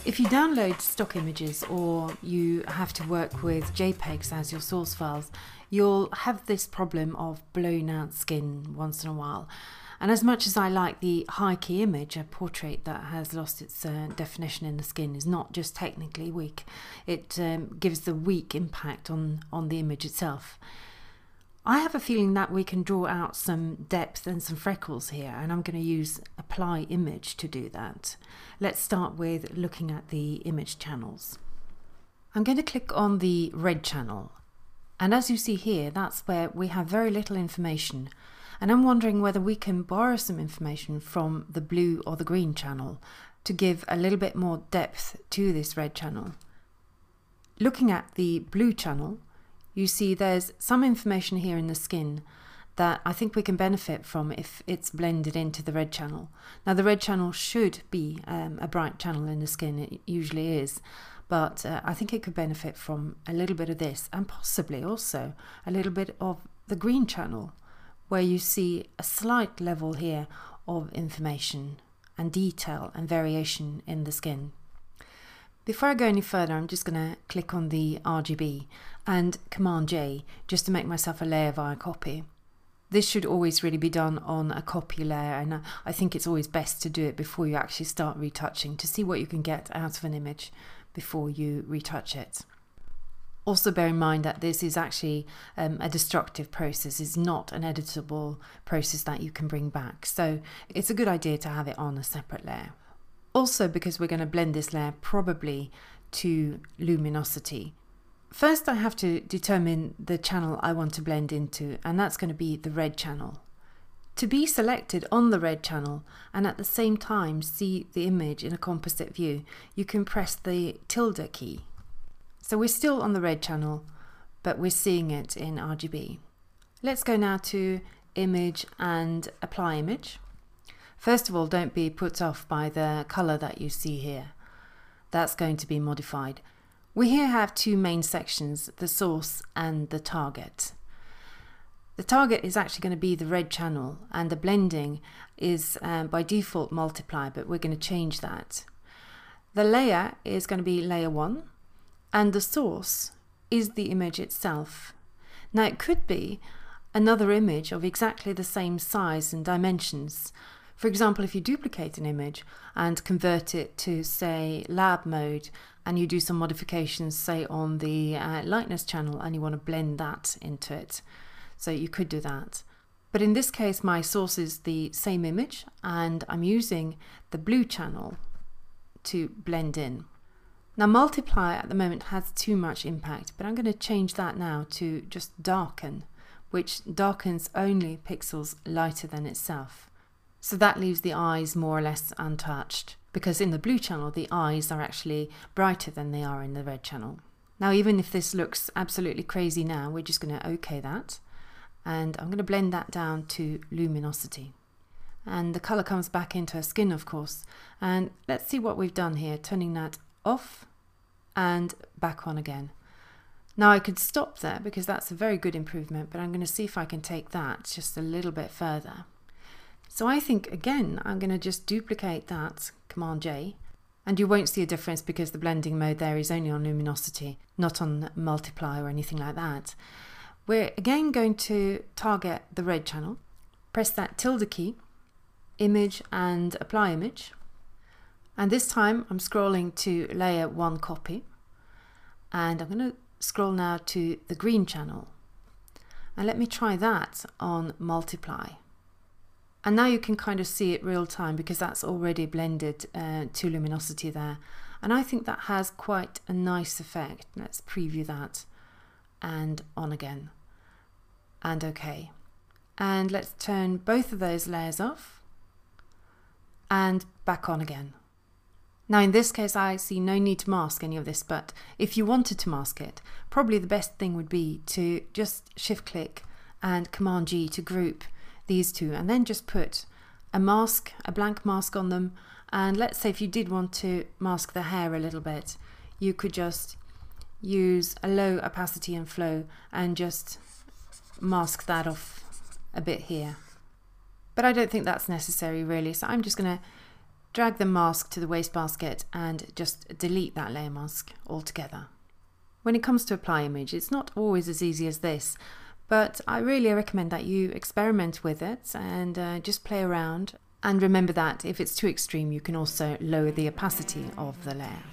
If you download stock images or you have to work with JPEGs as your source files, you'll have this problem of blown out skin once in a while. And as much as I like the high key image, a portrait that has lost its definition in the skin is not just technically weak, it gives the weak impact on the image itself. I have a feeling that we can draw out some depth and some freckles here, and I'm going to use apply image to do that. Let's start with looking at the image channels. I'm going to click on the red channel, and as you see here, that's where we have very little information, and I'm wondering whether we can borrow some information from the blue or the green channel to give a little bit more depth to this red channel. Looking at the blue channel, you see there's some information here in the skin that I think we can benefit from if it's blended into the red channel. Now the red channel should be a bright channel in the skin, it usually is, but I think it could benefit from a little bit of this and possibly also a little bit of the green channel, where you see a slight level here of information and detail and variation in the skin. Before I go any further, I'm just going to click on the RGB and Command J just to make myself a layer via copy. This should always really be done on a copy layer, and I think it's always best to do it before you actually start retouching to see what you can get out of an image before you retouch it. Also bear in mind that this is actually a destructive process. It's not an editable process that you can bring back, so it's a good idea to have it on a separate layer. Also, because we're going to blend this layer probably to luminosity. First I have to determine the channel I want to blend into, and that's going to be the red channel. To be selected on the red channel and at the same time see the image in a composite view, you can press the tilde key. So we're still on the red channel, but we're seeing it in RGB. Let's go now to image and apply image. First of all, don't be put off by the color that you see here. That's going to be modified. We here have two main sections, the source and the target. The target is actually going to be the red channel, and the blending is by default multiply, but we're going to change that. The layer is going to be layer 1, and the source is the image itself. Now it could be another image of exactly the same size and dimensions. For example, if you duplicate an image and convert it to, say, lab mode, and you do some modifications, say, on the lightness channel, and you want to blend that into it. So you could do that. But in this case, my source is the same image, and I'm using the blue channel to blend in. Now, multiply at the moment has too much impact, but I'm going to change that now to just darken, which darkens only pixels lighter than itself. So that leaves the eyes more or less untouched, because in the blue channel the eyes are actually brighter than they are in the red channel. Now even if this looks absolutely crazy now, we're just going to OK that, and I'm going to blend that down to luminosity. And the colour comes back into her skin, of course, and let's see what we've done here, turning that off and back on again. Now I could stop there because that's a very good improvement, but I'm going to see if I can take that just a little bit further. So I think, again, I'm going to just duplicate that, Command J, and you won't see a difference because the blending mode there is only on luminosity, not on multiply or anything like that. We're again going to target the red channel, press that tilde key, image and apply image, and this time I'm scrolling to layer 1 copy, and I'm going to scroll now to the green channel, and let me try that on multiply. And now you can kind of see it real time because that's already blended to luminosity there. And I think that has quite a nice effect. Let's preview that and on again. And OK. And let's turn both of those layers off and back on again. Now in this case I see no need to mask any of this, but if you wanted to mask it, probably the best thing would be to just shift click and Command G to group these two, and then just put a mask, a blank mask on them. And let's say if you did want to mask the hair a little bit, you could just use a low opacity and flow and just mask that off a bit here. But I don't think that's necessary really, so I'm just going to drag the mask to the wastebasket and just delete that layer mask altogether. When it comes to apply image, it's not always as easy as this, but I really recommend that you experiment with it and just play around. And remember that if it's too extreme, you can also lower the opacity of the layer.